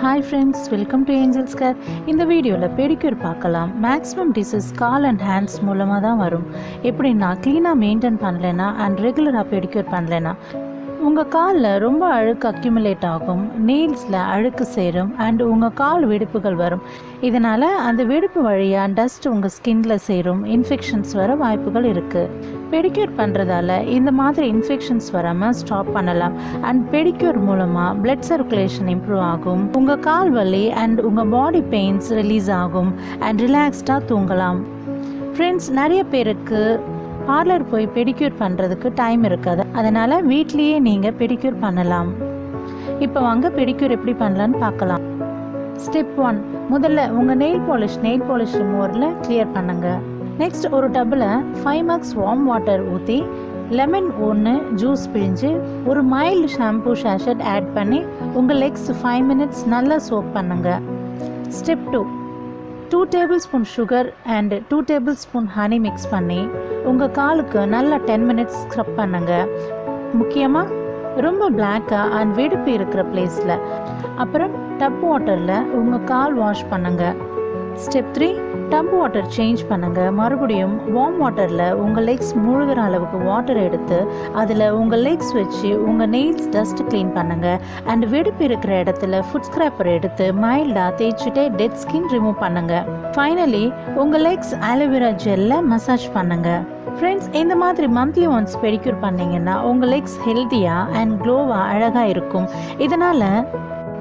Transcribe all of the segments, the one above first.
Hi friends, welcome to Angel's Care. இந்த வீடியோல pedicure பார்க்கலாம். Maximum disease call and hands மூலமா தான் வரும். எப்படின்னா க்ளீனா மெயின்டைன் பண்ணலனா and ரெகுலரா pedicure பண்ணலனா உங்கள் காலில் ரொம்ப அழுக்கு அக்யூமுலேட் ஆகும், நெயில்ஸில் அழுக்கு சேரும் அண்ட் உங்கள் கால் வெடிப்புகள் வரும். இதனால் அந்த வெடிப்பு வழியாக டஸ்ட் உங்கள் ஸ்கின்ல சேரும், இன்ஃபெக்ஷன்ஸ் வர வாய்ப்புகள் இருக்குது. பெடிக்யூர் பண்ணுறதால இந்த மாதிரி இன்ஃபெக்ஷன்ஸ் வராமல் ஸ்டாப் பண்ணலாம் அண்ட் பெடிக்யூர் மூலமாக பிளட் சர்க்குலேஷன் இம்ப்ரூவ் ஆகும், உங்கள் கால் வலி அண்ட் உங்கள் பாடி பெயின்ஸ் ரிலீஸ் ஆகும் அண்ட் ரிலாக்ஸ்டாக தூங்கலாம். ஃப்ரெண்ட்ஸ், நிறைய பேருக்கு பார்லர் போய் பெடிக்யூர் பண்ணுறதுக்கு டைம் இருக்காது, அதனால் வீட்லேயே நீங்கள் பெடிக்யூர் பண்ணலாம். இப்போ வாங்க பெடிக்யூர் எப்படி பண்ணலான்னு பார்க்கலாம். ஸ்டெப் 1, முதல்ல உங்கள் நெயில் பாலிஷ் ரிமூவரில் கிளியர் பண்ணுங்கள். நெக்ஸ்ட் ஒரு டப்பில் 5 mg வார்ம் வாட்டர் ஊற்றி லெமன் 1 ஜூஸ் பிழிஞ்சு ஒரு மைல்டு ஷாம்பூ ஷாஷட் ஆட் பண்ணி உங்கள் லெக்ஸ் 5 minutes நல்லா சோப் பண்ணுங்கள். Step 2, 2 tablespoon sugar and 2 tablespoon honey mix பண்ணி உங்கள் காலுக்கு நல்லா 10 minutes ஸ்க்ரப் பண்ணுங்க. முக்கியமாக ரொம்ப பிளாக்காக அண்ட் வெடிப்பு இருக்கிற பிளேஸில். அப்புறம் டப் வாட்டரில் உங்கள் கால் வாஷ் பண்ணுங்க. ஸ்டெப் 3, டப் வாட்டர் சேஞ்ச் பண்ணுங்கள். மறுபடியும் வார்ம் வாட்டரில் உங்கள் லெக்ஸ் முழுகிற அளவுக்கு வாட்டர் எடுத்து அதில் உங்கள் லெக்ஸ் வச்சு உங்கள் நெயில்ஸ் டஸ்ட் க்ளீன் பண்ணுங்கள் அண்ட் வெடிப்பு இருக்கிற இடத்துல ஃபுட் ஸ்க்ராப்பர் எடுத்து மைல்டாக தேய்ச்சிட்டே டெட் ஸ்கின் ரிமூவ் பண்ணுங்கள். ஃபைனலி உங்கள் லெக்ஸ் ஆலோவேரா ஜெல்ல மசாஜ் பண்ணுங்கள். ஃப்ரெண்ட்ஸ், இந்த மாதிரி மந்த்லி ஒன்ஸ் பெடிக்யூர் பண்ணிங்கன்னா உங்கள் லெக்ஸ் ஹெல்த்தியாக அண்ட் க்ளோவாக அழகாக இருக்கும். இதனால்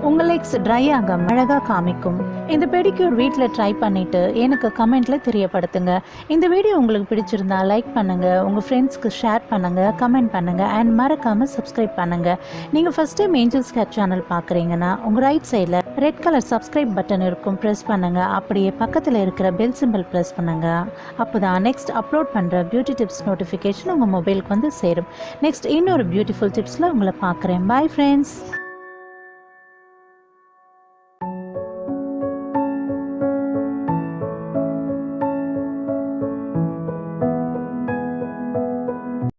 உங்கள் லெக்ஸ் ட்ரை ஆகாம அழகாக காமிக்கும். இந்த பெடிக்யூர் வீட்டில் ட்ரை பண்ணிவிட்டு எனக்கு கமெண்ட்டில் தெரியப்படுத்துங்க. இந்த வீடியோ உங்களுக்கு பிடிச்சிருந்தா லைக் பண்ணுங்கள், உங்கள் ஃப்ரெண்ட்ஸ்க்கு ஷேர் பண்ணுங்கள், கமெண்ட் பண்ணுங்கள் அண்ட் மறக்காமல் சப்ஸ்கிரைப் பண்ணுங்கள். நீங்கள் first time Angels Care channel பார்க்குறீங்கன்னா உங்கள் ரைட் சைடில் ரெட் கலர் சப்ஸ்கிரைப் பட்டன் இருக்கும், ப்ரெஸ் பண்ணுங்கள். அப்படியே பக்கத்தில் இருக்கிற பெல் சிம்பிள் ப்ரெஸ் பண்ணுங்கள். அப்போ தான் நெக்ஸ்ட் அப்லோட் பண்ணுற பியூட்டி டிப்ஸ் நோட்டிஃபிகேஷன் உங்கள் மொபைலுக்கு வந்து சேரும். நெக்ஸ்ட் இன்னொரு பியூட்டிஃபுல் டிப்ஸில் உங்களை பார்க்குறேன். Bye friends.